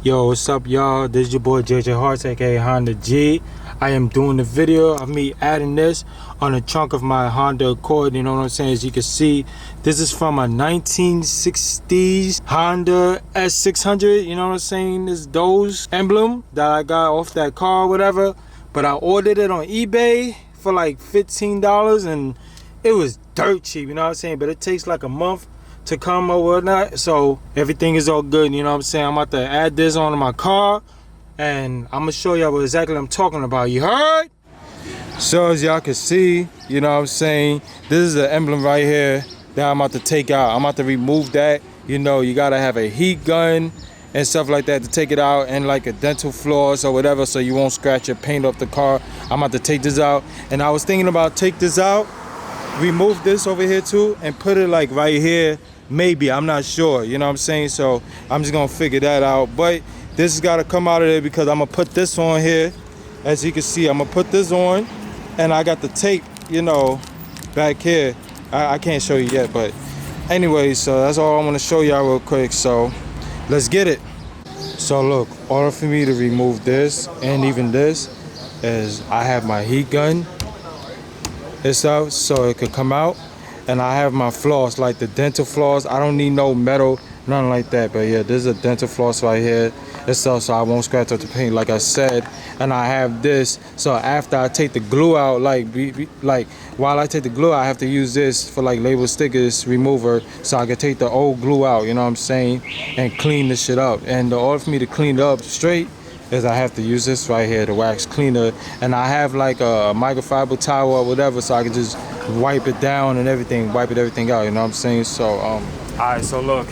Yo, what's up, y'all? This is your boy JJ Hearts, aka Honda G. I am doing the video of me adding this on the trunk of my Honda Accord. You know what I'm saying? As you can see, this is from a 1960s Honda S600. You know what I'm saying? This those emblem that I got off that car, or whatever. But I ordered it on eBay for like $15, and it was dirt cheap. You know what I'm saying? But it takes like a month to come or whatnot, so everything is all good. You know what I'm saying? I'm about to add this onto my car, and I'm gonna show y'all what exactly I'm talking about. You heard? So as y'all can see, you know what I'm saying, this is the emblem right here that I'm about to take out. I'm about to remove that. You know, you gotta have a heat gun and stuff like that to take it out, and like a dental floss or whatever, so you won't scratch your paint off the car. I'm about to take this out, and I was thinking about take this out, remove this over here too, and put it like right here. Maybe, I'm not sure, you know what I'm saying? So I'm just gonna figure that out. But this has got to come out of there because I'm gonna put this on here. As you can see, I'm gonna put this on, and I got the tape, you know, back here. I can't show you yet, but anyway, so that's all I want to show y'all real quick. So let's get it. So look, order for me to remove this and even this is I have my heat gun. It's out so it could come out. And I have my floss, like the dental floss. I don't need no metal, nothing like that. But yeah, this is a dental floss right here. It's out so I won't scratch up the paint, like I said. And I have this, so after I take the glue out, like while I take the glue out, I have to use this for like label stickers remover, so I can take the old glue out, you know what I'm saying, and clean this shit up. And the order for me to clean it up straight is I have to use this right here, the wax cleaner. And I have like a microfiber towel or whatever, so I can just wipe it down and everything, wipe everything out, you know what I'm saying? So alright, so look,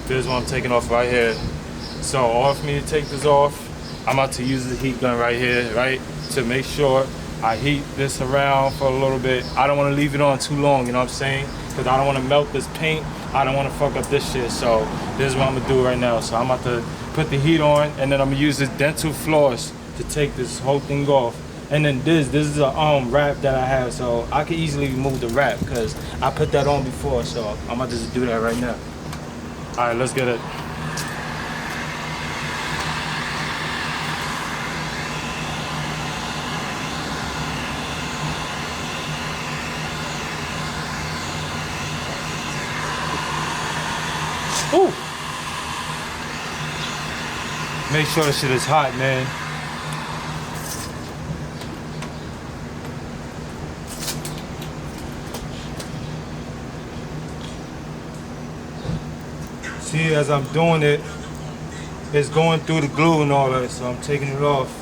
this is what I'm taking off right here. So order for me to take this off, I'm about to use the heat gun right here, right, to make sure I heat this around for a little bit. I don't want to leave it on too long, you know what I'm saying, because I don't want to melt this paint. I don't want to fuck up this shit. So this is what I'm gonna do right now. So I'm about to put the heat on, and then I'm gonna use this dental floss to take this whole thing off. And then this is a wrap that I have, so I can easily remove the wrap because I put that on before. So I'm about to just do that right now. All right, let's get it. Ooh. Make sure this shit is hot, man. See, as I'm doing it, it's going through the glue and all that, so I'm taking it off.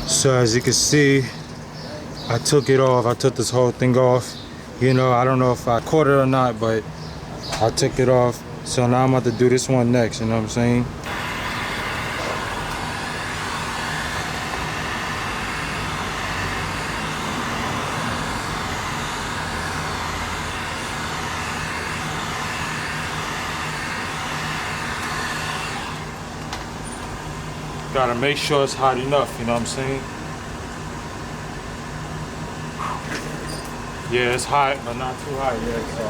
So as you can see, I took it off. I took this whole thing off. You know, I don't know if I caught it or not, but I took it off. So now I'm about to do this one next, you know what I'm saying? Gotta make sure it's hot enough, you know what I'm saying? Yeah, it's hot, but not too hot yet, so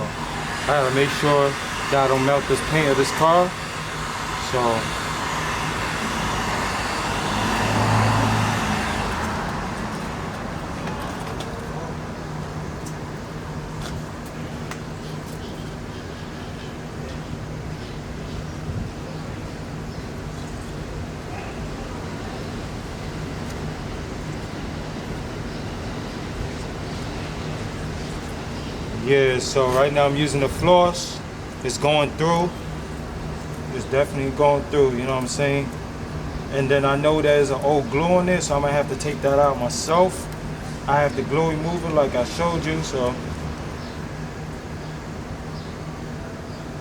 I gotta make sure that I don't melt this paint of this car. So Yeah, so right now I'm using the floss. It's going through. It's definitely going through, you know what I'm saying? And then I know there's an old glue on there, so I'm gonna have to take that out myself. I have the glue remover like I showed you, so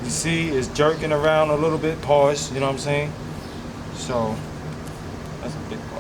you see it's jerking around a little bit, pause, you know what I'm saying? So that's a big pause.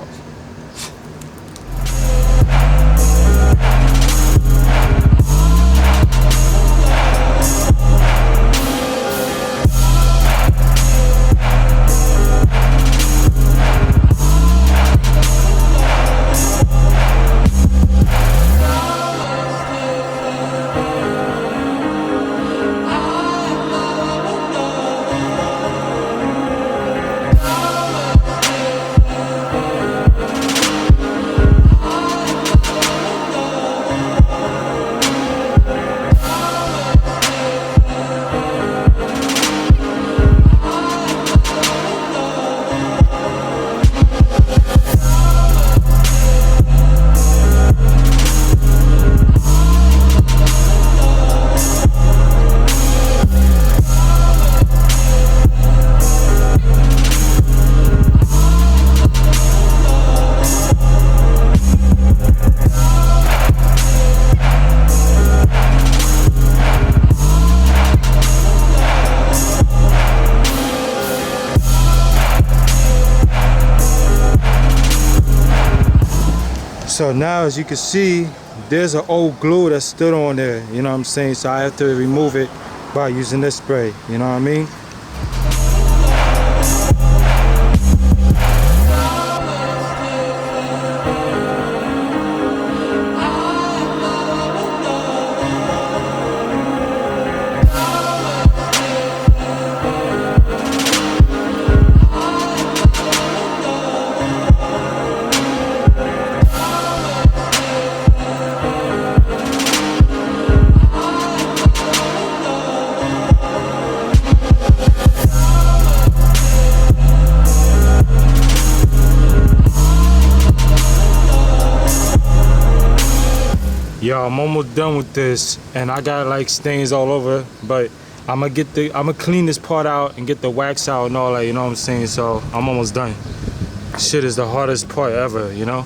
So now, as you can see, there's an old glue that stood on there, you know what I'm saying? So I have to remove it by using this spray, you know what I mean? Yo, I'm almost done with this, and I got like stains all over, but I'ma clean this part out and get the wax out and all that, you know what I'm saying? So I'm almost done. Shit is the hardest part ever, you know?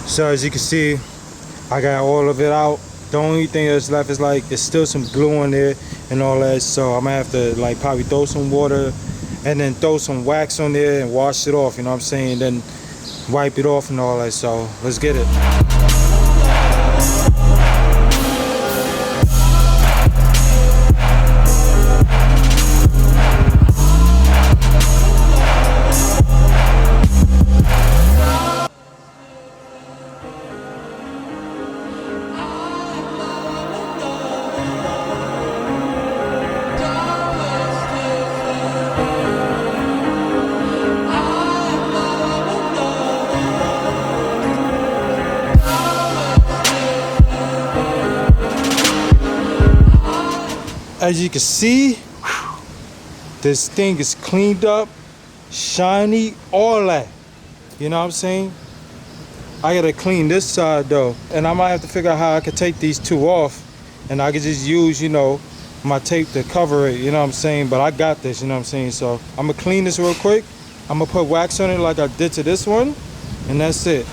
So as you can see, I got all of it out. The only thing that's left is like, there's still some glue on there and all that. So I'm gonna have to like probably throw some water and then throw some wax on there and wash it off, you know what I'm saying? Then wipe it off and all that. So let's get it. As you can see, this thing is cleaned up, shiny, all that. You know what I'm saying? I gotta clean this side though. And I might have to figure out how I could take these two off. And I could just use, you know, my tape to cover it, you know what I'm saying? But I got this, you know what I'm saying? So I'm gonna clean this real quick. I'm gonna put wax on it like I did to this one. And that's it.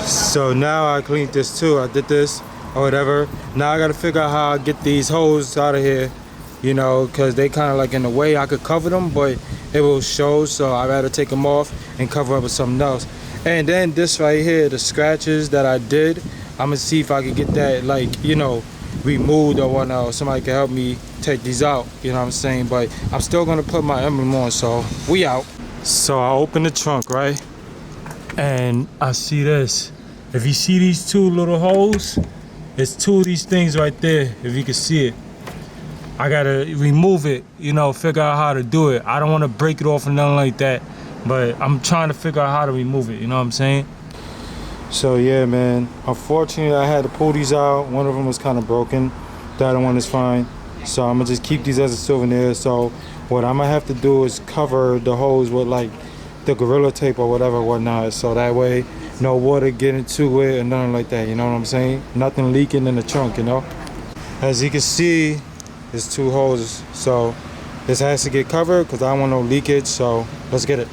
So now I cleaned this too. I did this or whatever. Now I gotta figure out how I get these holes out of here, you know, because they kind of like in the way. I could cover them, but it will show, so I gotta take them off and cover up with something else. And then this right here, the scratches that I did, I'm gonna see if I can get that, like, you know, removed or whatnot, or somebody can help me take these out, you know what I'm saying? But I'm still gonna put my emblem on, so we out. So I open the trunk, right? And I see this. If you see these two little holes, it's two of these things right there, if you can see it. I gotta remove it, you know, figure out how to do it. I don't wanna break it off or nothing like that, but I'm trying to figure out how to remove it, you know what I'm saying? So yeah, man, unfortunately I had to pull these out. One of them was kind of broken. The other one is fine. So I'm gonna just keep these as a souvenir. So what I'm gonna have to do is cover the holes with like the Gorilla Tape or whatever, whatnot. So that way, no water get into it or nothing like that, you know what I'm saying? Nothing leaking in the trunk, you know? As you can see, there's two holes. So this has to get covered because I don't want no leakage, so let's get it.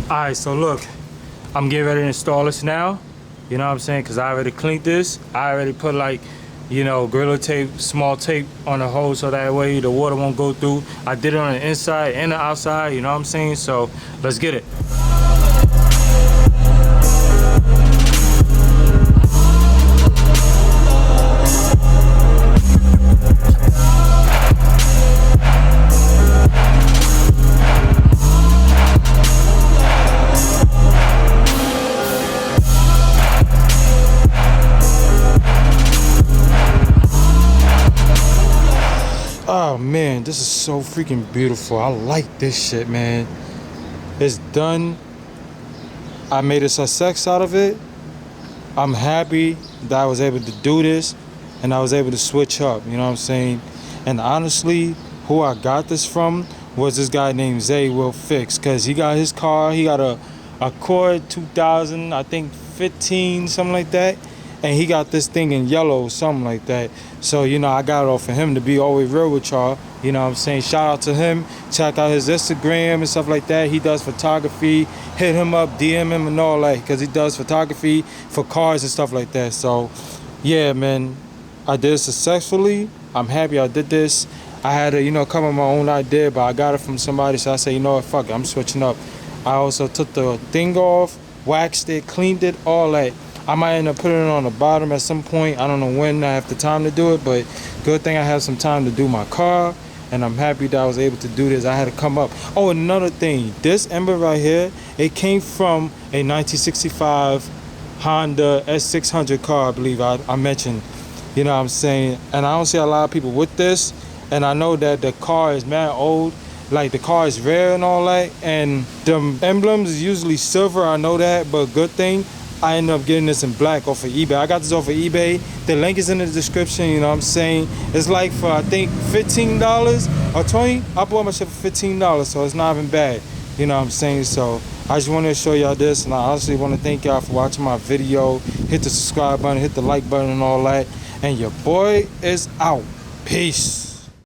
All right, so look, I'm getting ready to install this now. You know what I'm saying? Because I already cleaned this. I already put like, you know, Gorilla Tape, small tape on the hole so that way the water won't go through. I did it on the inside and the outside, you know what I'm saying? So let's get it. Oh man, this is so freaking beautiful. I like this shit, man. It's done. I made a success out of it. I'm happy that I was able to do this and I was able to switch up, you know what I'm saying? And honestly, who I got this from was this guy named Zaywillflx, because he got his car, he got a Accord 2000, I think 15, something like that. And he got this thing in yellow, something like that. So, you know, I got it off of him, to be always real with y'all. You know what I'm saying? Shout out to him. Check out his Instagram and stuff like that. He does photography. Hit him up, DM him and all that, because he does photography for cars and stuff like that. So, yeah, man, I did it successfully. I'm happy I did this. I had to, you know, come up with my own idea, but I got it from somebody. So I said, you know what, fuck it, I'm switching up. I also took the thing off, waxed it, cleaned it, all that. I might end up putting it on the bottom at some point. I don't know when I have the time to do it, but good thing I have some time to do my car, and I'm happy that I was able to do this. I had to come up. Oh, another thing, this emblem right here, it came from a 1965 Honda S600 car, I believe I mentioned. You know what I'm saying? And I don't see a lot of people with this, and I know that the car is mad old. Like, the car is rare and all that, and the emblems is usually silver, I know that, but good thing I ended up getting this in black off of eBay. I got this off of eBay. The link is in the description, you know what I'm saying? It's like for, I think, $15 or $20. I bought my shit for $15, so it's not even bad. You know what I'm saying? So I just wanted to show y'all this, and I honestly want to thank y'all for watching my video. Hit the subscribe button, hit the like button and all that. And your boy is out. Peace.